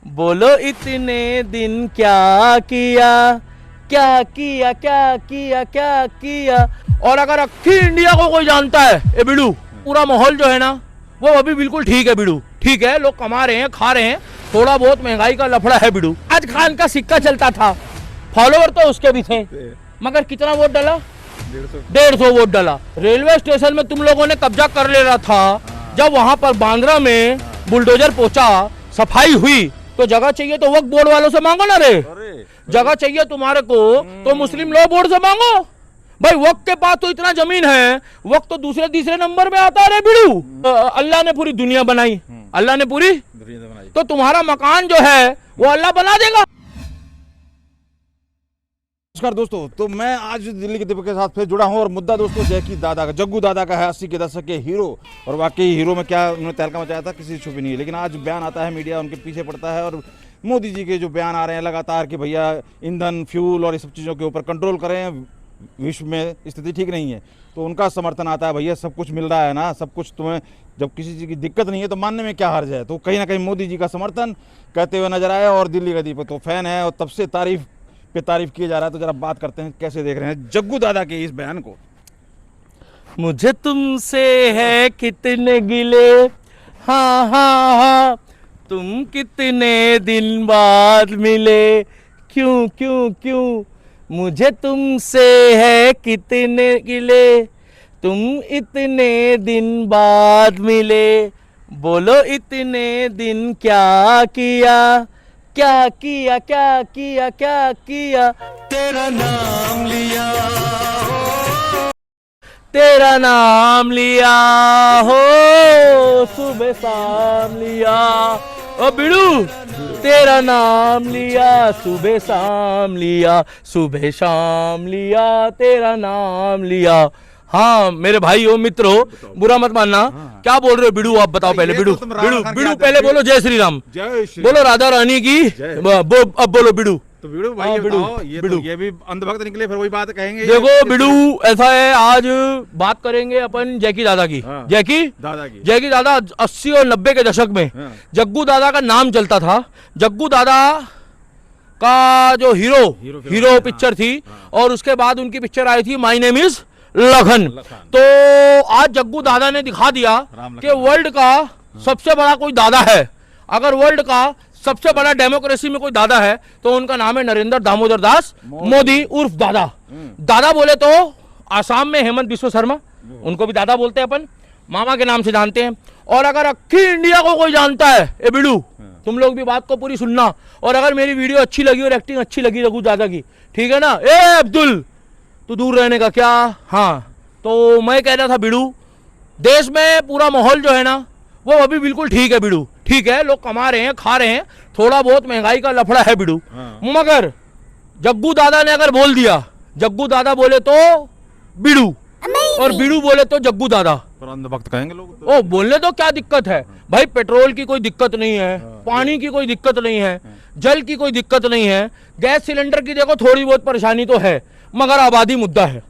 बोलो इतने दिन क्या किया, क्या किया, क्या किया, क्या किया। और अगर अक्खी इंडिया को कोई जानता है ये बिड़ू, पूरा माहौल जो है ना वो अभी बिल्कुल ठीक है। बिड़ू ठीक है, लोग कमा रहे हैं, खा रहे हैं, थोड़ा बहुत महंगाई का लफड़ा है। बिड़ू आज खान का सिक्का चलता था, फॉलोवर तो उसके भी थे, मगर कितना वोट डाला? 150 वोट डाला। रेलवे स्टेशन में तुम लोगों ने कब्जा कर ले रहा था, जब वहां पर बांद्रा में बुलडोजर पहुंचा, सफाई हुई, तो जगह चाहिए तो वक्फ बोर्ड वालों से मांगो ना रे। जगह चाहिए तुम्हारे को तो मुस्लिम लॉ बोर्ड से मांगो। भाई वक्त के पास तो इतना जमीन है, वक्त तो दूसरे तीसरे नंबर में आता है। बिड़ू अल्लाह ने पूरी दुनिया बनाई, अल्लाह ने पूरी दुनिया बनाई, तो तुम्हारा मकान जो है वो अल्लाह बना देगा। नमस्कार दोस्तों, तो मैं आज दिल्ली के दीपक के साथ फिर जुड़ा हूं और मुद्दा दोस्तों जैकी दादा का, जग्गू दादा का है, 80 के दशक के हीरो। और वाकई हीरो में क्या उन्होंने तहलका मचाया था किसी छुपी नहीं है, लेकिन आज बयान आता है, मीडिया उनके पीछे पड़ता है और मोदी जी के जो बयान आ रहे हैं लगातार कि भैया ईंधन, फ्यूल और ये सब चीज़ों के ऊपर कंट्रोल करें, विश्व में स्थिति ठीक नहीं है, तो उनका समर्थन आता है, भैया सब कुछ मिल रहा है ना, सब कुछ तुम्हें, जब किसी चीज़ की दिक्कत नहीं है तो मानने में क्या हर्ज है। तो कहीं ना कहीं मोदी जी का समर्थन करते हुए नजर आया और दिल्ली का दीपक तो फैन है और तब से तारीफ पे तारीफ किया जा रहा है। तो जरा बात करते हैं कैसे देख रहे हैं जग्गू दादा के इस बयान को। मुझे तुमसे है कितने गिले, हाँ हाँ हाँ, तुम कितने दिन बाद मिले, क्यों क्यों क्यों। मुझे तुमसे है कितने गिले, तुम इतने दिन बाद मिले। बोलो इतने दिन क्या किया, क्या किया, क्या किया, क्या किया। तेरा नाम लिया, तेरा नाम लिया हो, सुबह शाम लिया। ओ बिड़ू तेरा नाम लिया, सुबह शाम लिया, सुबह शाम लिया, तेरा नाम लिया। हाँ मेरे भाई हो, मित्र हो, बुरा मत मानना। क्या बोल रहे हो बिड़ू, आप बताओ पहले। बिड़ू बिड़ू बिड़ू पहले बोलो जय श्री राम, बोलो राधा रानी की, अब बोलो बिड़ू। तो बिड़ू भाई बताओ, ये भी अंधभक्त निकले, फिर वही बात कहेंगे। देखो बिड़ू ऐसा है, आज बात करेंगे अपन जैकी दादा की, जैकी दादा 80 और 90 के दशक में जग्गू दादा का नाम चलता था। जग्गू दादा का जो हीरो पिक्चर थी, और उसके बाद उनकी पिक्चर आई थी माय नेम इज लखन। तो आज जग्गू दादा ने दिखा दिया कि वर्ल्ड का सबसे बड़ा कोई दादा है। अगर वर्ल्ड का सबसे बड़ा डेमोक्रेसी में कोई दादा है तो उनका नाम है नरेंद्र दामोदर दास मोदी उर्फ दादा। दादा बोले तो आसाम में हेमंत बिस्व शर्मा, उनको भी दादा बोलते हैं, अपन मामा के नाम से जानते हैं। और अगर अक्खी इंडिया को कोई जानता है ए बिड़ू, तुम लोग भी बात को पूरी सुनना। और अगर मेरी वीडियो अच्छी लगी और एक्टिंग अच्छी लगी जग्गू दादा की, ठीक है ना, ए अब्दुल तू दूर रहने का क्या। हाँ तो मैं कह रहा था बिड़ू, देश में पूरा माहौल जो है ना वो अभी बिल्कुल ठीक है। बिड़ू ठीक है, लोग कमा रहे हैं, खा रहे हैं, थोड़ा बहुत महंगाई का लफड़ा है बिड़ू, मगर जग्गू दादा ने अगर बोल दिया, जग्गू दादा बोले तो बिड़ू और बिड़ू बोले तो जग्गू दादा, पर अंधभक्त कहेंगे लोग। ओ बोलने तो क्या दिक्कत है भाई, पेट्रोल की कोई दिक्कत नहीं है, पानी की कोई दिक्कत नहीं है, जल की कोई दिक्कत नहीं है, गैस सिलेंडर की देखो थोड़ी बहुत परेशानी तो है, मगर आबादी मुद्दा है,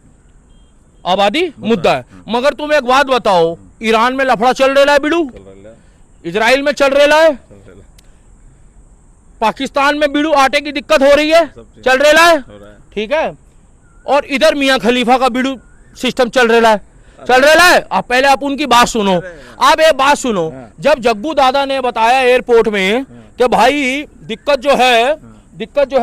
आबादी मुद्दा है। मगर तुम एक बात बताओ, ईरान में लफड़ा चल रहा है बिड़ू, इजराइल में चल रहा है, पाकिस्तान में बिड़ू आटे की दिक्कत हो रही है, चल रहा है, ठीक है। और इधर मियां खलीफा का बिड़ू सिस्टम चल रहा है। आप पहले आप उनकी बात सुनो, आप एक बात सुनो। जब जग्गू दादा ने बताया एयरपोर्ट में कि भाई दिक्कत जो है,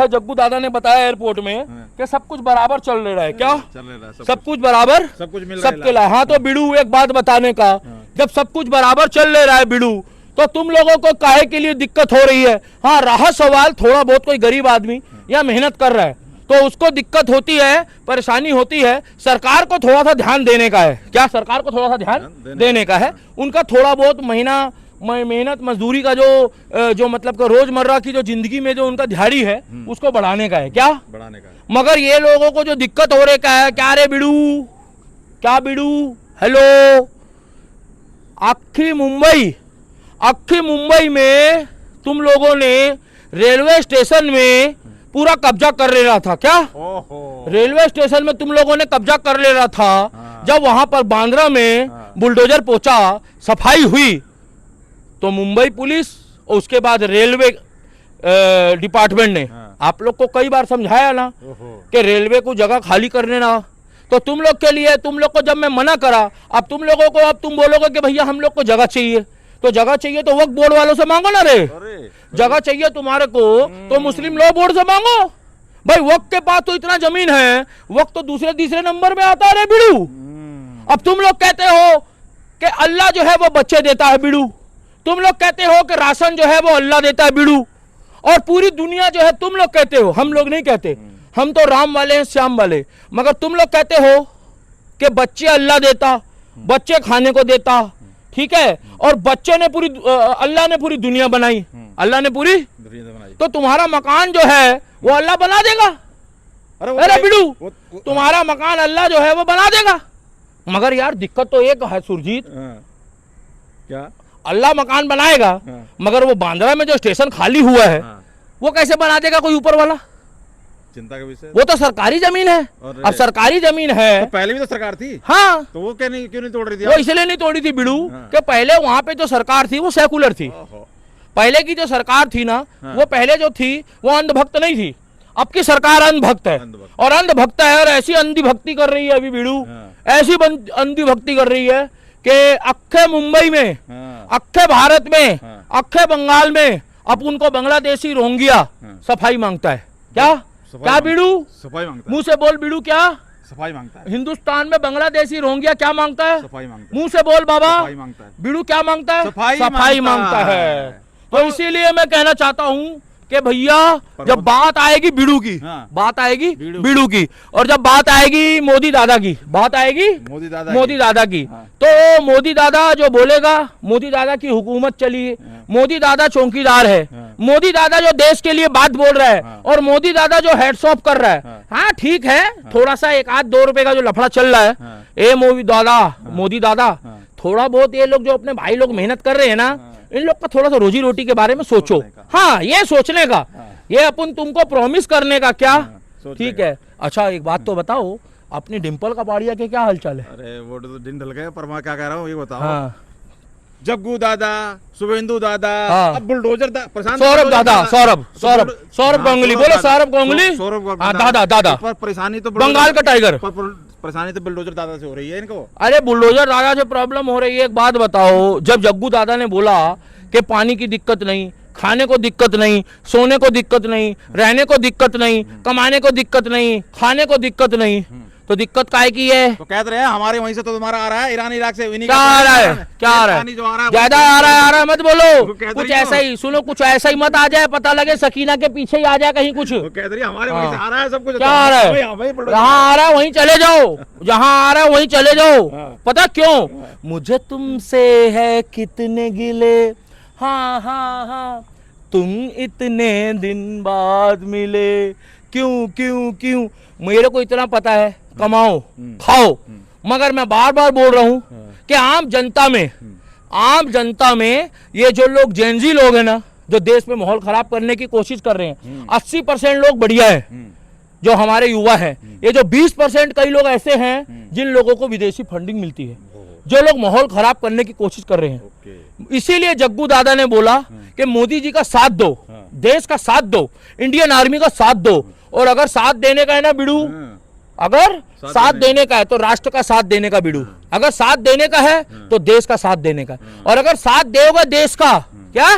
जग्गू दादा ने बताया एयरपोर्ट में कि सब कुछ बराबर चल रहा है, क्या चल रहा है, सब कुछ बराबर, सब कुछ मिल सबके लिए। हाँ तो बिड़ू एक बात बताने का, जब सब कुछ बराबर चल रहा है बिड़ू, तो तुम लोगों को काहे के लिए दिक्कत हो रही है। हाँ रहा सवाल, थोड़ा बहुत कोई गरीब आदमी या मेहनत कर रहा है तो उसको दिक्कत होती है, परेशानी होती है, सरकार को थोड़ा सा ध्यान देने का है। क्या सरकार को थोड़ा सा ध्यान देने का है, उनका थोड़ा बहुत महीना मेहनत मजदूरी का जो मतलब कि रोजमर्रा की जो जिंदगी में जो उनका दिहाड़ी है उसको बढ़ाने का है, क्या बढ़ाने का है। मगर ये लोगों को जो दिक्कत हो रही है, क्या रे बिड़ू, क्या बिड़ू, हेलो, अक्खी मुंबई में तुम लोगों ने रेलवे स्टेशन में पूरा कब्जा कर ले रहा था, क्या रेलवे स्टेशन में तुम लोगों ने कब्जा कर ले रहा था, जब वहां पर बांद्रा में बुलडोजर पहुंचा, सफाई हुई, तो मुंबई पुलिस और उसके बाद डिपार्टमेंट ने आप लोग को कई बार समझाया ना कि रेलवे को जगह खाली करने ना, तो तुम लोग के लिए, तुम लोग को जब मैं मना करा, अब तुम लोगों को, अब तुम बोलोगे कि भैया हम लोग को जगह चाहिए, तो जगह चाहिए तो वक्फ बोर्ड वालों से मांगो ना रे। जगह चाहिए तुम्हारे को तो मुस्लिम लॉ बोर्ड से मांगो भाई। वक्फ के पास तो इतना जमीन है, वक्फ तो दूसरे तीसरे नंबर में आता है रे बिड़ू। अब तुम लोग कहते हो कि अल्लाह जो है वो बच्चे देता है बिड़ू, तुम लोग कहते हो कि राशन जो है वो अल्लाह देता है बिड़ू, और पूरी दुनिया जो है तुम लोग कहते हो, हम लोग नहीं कहते, हम तो राम वाले हैं, श्याम वाले, मगर तुम लोग कहते हो कि बच्चे अल्लाह देता, बच्चे खाने को देता, ठीक है, और बच्चे ने पूरी, अल्लाह ने पूरी दुनिया बनाई, अल्लाह ने पूरी दुनिया बनाई, तो तुम्हारा मकान जो है वो अल्लाह बना देगा। अरे बिड़ू, तुम्हारा मकान अल्लाह जो है वो बना देगा, मगर यार दिक्कत तो एक है सुरजीत, क्या अल्लाह मकान बनाएगा, मगर वो बांद्रा में जो स्टेशन खाली हुआ है वो कैसे बना देगा कोई ऊपर वाला? चिंता का विषय। वो तो सरकारी जमीन है, अब सरकारी जमीन है, तो पहले भी तो सरकार थी। हाँ, तो वो क्यों नहीं तोड़ रही थी? वो इसलिए नहीं तोड़ी थी बिड़ू कि पहले वहां पे जो सरकार थी वो सेकुलर थी। पहले की जो सरकार थी ना, वो पहले जो थी वो अंधभक्त नहीं थी, अब की सरकार अंधभक्त है, और अंधभक्त है, और ऐसी अंधी भक्ति कर रही है अभी बिड़ू, ऐसी अंधी भक्ति कर रही है कि अक्खे मुंबई में, अक्खे भारत में, अक्खे बंगाल में अब उनको बांग्लादेशी रोहिंग्या सफाई मांगता है। क्या बिड़ू? सफाई मांगता है। मुंह से बोल बिड़ू, क्या सफाई मांगता है? हिंदुस्तान में बांग्लादेशी रोहिंग्या क्या मांगता है? सफाई मांगता है। मुंह से बोल बाबा, सफाई मांगता है। बिड़ू क्या मांगता है? सफाई मांगता है। तो इसीलिए मैं कहना चाहता हूँ कि भैया जब बात आएगी बिड़ू की, बात आएगी बिड़ू की, और जब बात आएगी मोदी दादा की, बात आएगी मोदी दादा की, तो मोदी दादा जो बोलेगा, मोदी दादा की हुकूमत चली है, मोदी दादा चौकीदार है, मोदी दादा जो देश के लिए बात बोल रहा है, और मोदी दादा जो हेड्स ऑफ कर रहा है। हाँ ठीक है, थोड़ा सा 1-2 रुपए का जो लफड़ा चल रहा है, ए मोदी दादा थोड़ा बहुत ये लोग जो अपने भाई लोग मेहनत कर रहे हैं ना, इन लोग का थोड़ा सा रोजी रोटी के बारे में सोचो। हाँ, ये सोचने का, ये अपन तुमको प्रॉमिस करने का क्या, ठीक है। अच्छा एक बात तो बताओ, अपनी डिम्पल का पाड़िया के क्या हालचाल है? अरे वो तो दिन ढल गए, पर मैं क्या कह रहा हूँ ये बताओ। हाँ। जग्गू दादा, शुभेंदु दादा, हाँ। अब बुलडोजर सौरभ दादा, सौरभ गांगुली, बोलो सौरभ गांगुली, दादा पर परेशानी तो बंगाल का टाइगर, परेशानी तो बुलडोजर दादा से हो रही है इनको। अरे बुलडोजर दादा से प्रॉब्लम हो रही है। एक बात बताओ, जब जग्गू दादा ने बोला कि पानी की दिक्कत नहीं, खाने को दिक्कत नहीं, सोने को दिक्कत नहीं, रहने को दिक्कत नहीं, कमाने को दिक्कत नहीं, खाने को दिक्कत नहीं, तो दिक्कत काहे की है? तो कहते रहे हमारे वहीं से तो तुम्हारा आ रहा है, ईरान इराक से क्या आ रहा है, क्या आ रहा है, ज्यादा आ रहा है मत बोलो, कुछ ऐसा ही सुनो, कुछ ऐसा ही मत आ जाए, पता लगे सकीना के पीछे ही आ जाए कहीं कुछ। कह रही हमारे वहीं से आ रहा है सब कुछ। क्या आ रहा है? जहाँ आ रहा है वहीं चले जाओ, जहाँ आ रहा है वहीं चले जाओ। पता क्यों? मुझे तुमसे है कितने गिले, हाँ हाँ हाँ, तुम इतने दिन बाद मिले, क्यों क्यों क्यों, मेरे को इतना पता है, कमाओ खाओ, मगर मैं बार बार बोल रहा हूं कि आम जनता में ये जो लोग जेनजी लोग हैं ना, जो देश में माहौल खराब करने की कोशिश कर रहे हैं, 80% लोग बढ़िया है जो हमारे युवा हैं। ये जो 20% कई लोग ऐसे हैं जिन लोगों को विदेशी फंडिंग मिलती है, जो लोग माहौल खराब करने की कोशिश कर रहे हैं। इसीलिए जग्गू दादा ने बोला कि मोदी जी का साथ दो, देश का साथ दो, इंडियन आर्मी का साथ दो, और अगर साथ देने का है ना बिड़ू, अगर साथ देने का है तो राष्ट्र का साथ देने का बिड़ू, अगर साथ देने का है तो देश का साथ देने का, और अगर साथ देगा देश का क्या,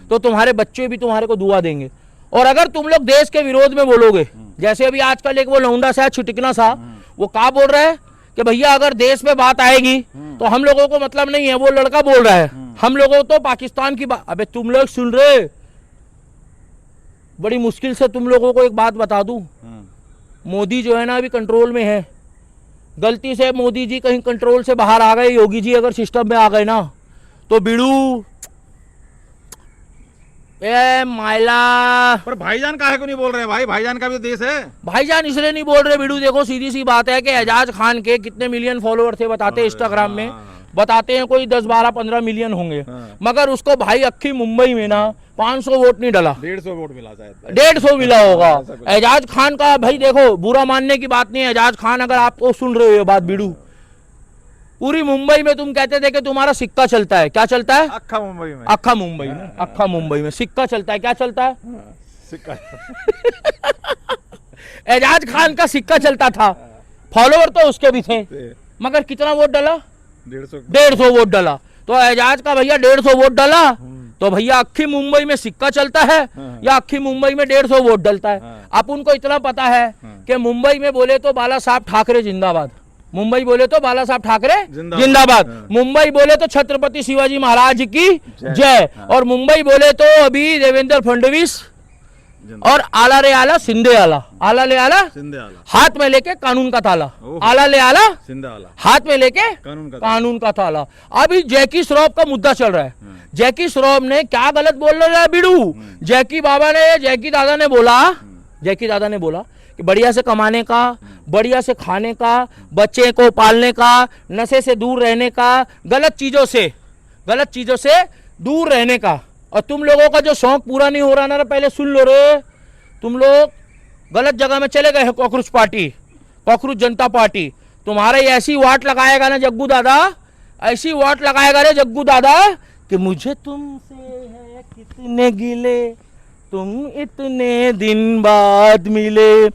तो तुम्हारे बच्चे भी तुम्हारे को दुआ देंगे। और अगर तुम लोग देश के विरोध में बोलोगे, जैसे अभी आजकल एक वो लौंडा सा छिटकना सा, वो क्या बोल रहा है कि भैया अगर देश में बात आएगी तो हम लोगों को मतलब नहीं है, वो लड़का बोल रहा है हम लोगों तो पाकिस्तान की बात। अबे तुम लोग सुन रहे, बड़ी मुश्किल से तुम लोगों को एक बात बता दूं, मोदी जो है ना अभी कंट्रोल में है। गलती से मोदी जी कहीं कंट्रोल से बाहर आ गए, योगी जी अगर सिस्टम में आ गए ना, तो बिड़ू ए माइला। पर भाईजान काहे को नहीं बोल रहे भाई? भाईजान का भी देश है। भाईजान इसलिए नहीं बोल रहे बिड़ू, देखो सीधी सी बात है कि एजाज खान के कितने मिलियन फॉलोअर थे बताते हैं, इंस्टाग्राम में बताते हैं कोई 10, 12, 15 मिलियन होंगे, मगर उसको भाई अक्खी मुंबई में ना 500 वोट नहीं डला, 150 वोट मिला, शायद 150 मिला होगा एजाज खान का। भाई देखो बुरा मानने की बात नहीं है, एजाज खान अगर आप सुन रहे हो ये बात बिड़ू, पूरी मुंबई में तुम कहते थे कि तुम्हारा सिक्का चलता है। क्या चलता है? अक्खा मुंबई में, अक्खा मुंबई में, अक्खा मुंबई में सिक्का चलता है। क्या चलता है? सिक्का। एजाज खान का सिक्का चलता था, फॉलोअर तो उसके भी थे, मगर कितना वोट डाला? 150 वोट डाला। तो एजाज का भैया 150 वोट डाला, तो भैया अक्खी मुंबई में सिक्का चलता है या अक्खी मुंबई में 150 वोट डलता है? आप उनको इतना पता है कि मुंबई में बोले तो बाला साहब ठाकरे जिंदाबाद, मुंबई बोले तो बाला साहब ठाकरे जिंदाबाद, मुंबई बोले तो छत्रपति शिवाजी महाराज की जय, और मुंबई बोले तो अभी देवेंद्र फडणवीस और आला रे आला सिंधे आला, आला ले आला हाथ में लेके कानून का ताला, आला ले आला हाथ में लेके कानून का ताला। अभी जैकी श्रॉफ का मुद्दा चल रहा है। जैकी श्रॉफ ने क्या गलत बोल रहा है बिड़ू? जैकी दादा ने बोला कि बढ़िया से कमाने का, बढ़िया से खाने का, बच्चे को पालने का, नशे से दूर रहने का, गलत चीजों से दूर रहने का। और तुम लोगों का जो शौक पूरा नहीं हो रहा ना, पहले सुन लो रे, तुम लोग गलत जगह में चले गए हैं। कॉकरोच पार्टी, कॉकरोच जनता पार्टी तुम्हारे ऐसी वाट लगाएगा ना जग्गू दादा, ऐसी वाट लगाएगा रे जग्गू दादा कि मुझे तुमसे है कितने गिले, तुम इतने दिन बाद मिले,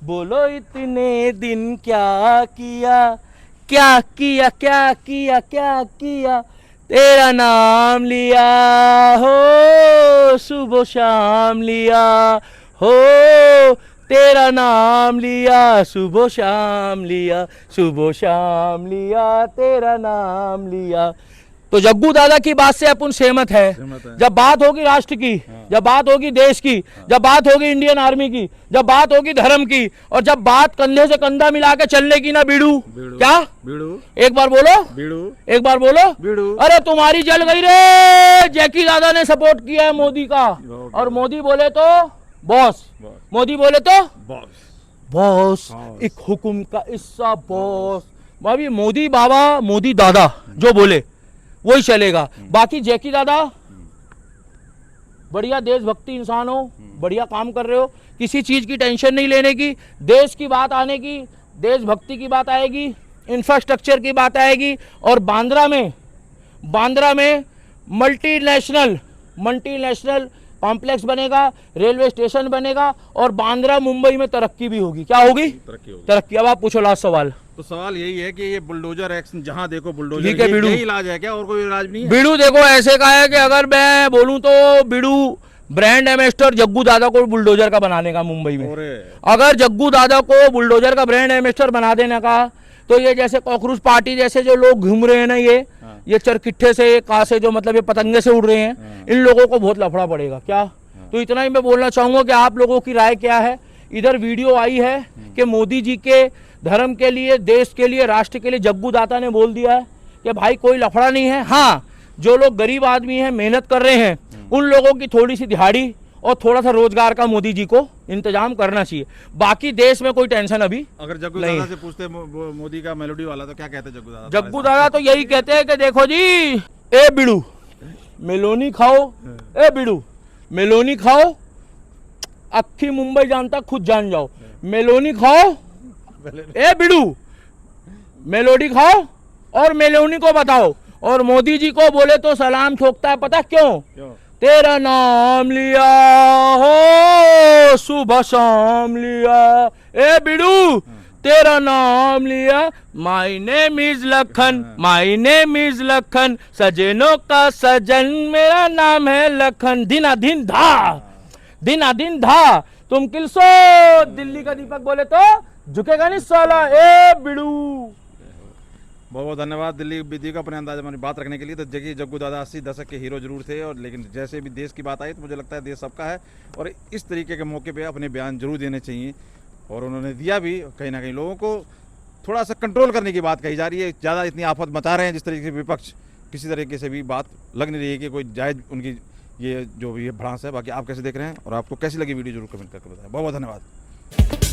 बोलो इतने दिन क्या किया, क्या किया, क्या किया, क्या किया, तेरा नाम लिया हो, सुबह शाम लिया हो, तेरा नाम लिया, सुबह शाम लिया, सुबह शाम लिया, तेरा नाम लिया। तो जग्गू दादा की बात से अपन सहमत है। जब बात होगी राष्ट्र की, जब बात होगी देश की, जब बात होगी इंडियन आर्मी की, जब बात होगी धर्म की, और जब बात कंधे से कंधा मिला के चलने की ना बीड़ू, क्या बीड़ू? एक बार बोलो बीड़ू, एक बार बोलो बीड़ू। अरे तुम्हारी जल गई रे। जैकी दादा ने सपोर्ट किया है मोदी का, और मोदी बोले तो बॉस, मोदी बोले तो बॉस, एक हुक्म का हिस्सा बॉस। भाभी मोदी बाबा, मोदी दादा जो बोले वही चलेगा। बाकी जैकी दादा बढ़िया देशभक्ति इंसान हो, बढ़िया काम कर रहे हो, किसी चीज की टेंशन नहीं लेने की। देश की बात आने की, देशभक्ति की बात आएगी, इंफ्रास्ट्रक्चर की बात आएगी, और बांद्रा में मल्टीनेशनल कॉम्प्लेक्स बनेगा, रेलवे स्टेशन बनेगा, और बांद्रा मुंबई में तरक्की भी होगी। क्या होगी? तरक्की। अब आप पूछो लास्ट सवाल। तो सवाल यही है कि ये बुलडोजर एक्शन, जहां देखो बुलडोजर, यही इलाज है क्या? और कोई इलाज नहीं है? बीड़ू देखो ऐसे का है कि अगर मैं बोलूं तो बीड़ू ब्रांड एम्बेसडर जग्गू दादा को बुलडोजर का बनाने का मुंबई में। अगर जग्गू दादा को बुलडोजर का ब्रांड एम्बेसडर बना देने का, तो ये जैसे कॉकरोच पार्टी जैसे जो लोग घूम रहे हैं ना, ये चरकिट्ठे से कहा से जो मतलब ये पतंगे से उड़ रहे हैं, इन लोगों को बहुत लफड़ा पड़ेगा। क्या? तो इतना ही मैं बोलना चाहूंगा कि आप लोगों की राय क्या है। इधर वीडियो आई है कि मोदी जी के धर्म के लिए, देश के लिए, राष्ट्र के लिए जग्गू दादा ने बोल दिया है कि भाई कोई लफड़ा नहीं है। हाँ, जो लोग गरीब आदमी हैं, मेहनत कर रहे हैं, उन लोगों की थोड़ी सी दिहाड़ी और थोड़ा सा रोजगार का मोदी जी को इंतजाम करना चाहिए। बाकी देश में कोई टेंशन अभी अगर जग्गू दादा से पूछते मोदी का मेलोडी वाला, तो क्या कहते जग्गू दादा? जग्गू दादा तो यही कहते हैं कि देखो जी, ए बिड़ू मेलोनी खाओ, ए बिड़ू मेलोनी खाओ, अक्खी मुंबई जानता खुद जान जाओ, मेलोनी खाओ, ए बिड़ू मेलोडी खाओ और मेलोनी को बताओ। और मोदी जी को बोले तो सलाम ठोकता है, पता क्यों? तेरा नाम लिया हो, सुबह शाम लिया, ए बिड़ू तेरा नाम लिया, my name is Lakhan, my name is Lakhan, सजनों का सजन मेरा नाम है लखन, दिना दिन धा तुम किलसो, दिल्ली का दीपक बोले तो झुकेगा नहीं साला, ए बिड़ू। बहुत बहुत धन्यवाद दिल्ली विधि का अपने अंदाज में बात रखने के लिए। तो जग्गू दादा 80 दशक के हीरो जरूर थे, और लेकिन जैसे भी देश की बात आई तो मुझे लगता है देश सबका है, और इस तरीके के मौके पे अपने बयान जरूर देने चाहिए, और उन्होंने दिया भी। कहीं ना कहीं लोगों को थोड़ा सा कंट्रोल करने की बात कही जा रही है। ज़्यादा इतनी आफत मचा रहे हैं जिस तरीके से विपक्ष, किसी तरीके से भी बात लग नहीं रही है कि कोई जायज़ उनकी ये जो भी भड़ास है। बाकी आप कैसे देख रहे हैं और आपको कैसी लगी वीडियो जरूर कमेंट करके बताएं। बहुत बहुत धन्यवाद।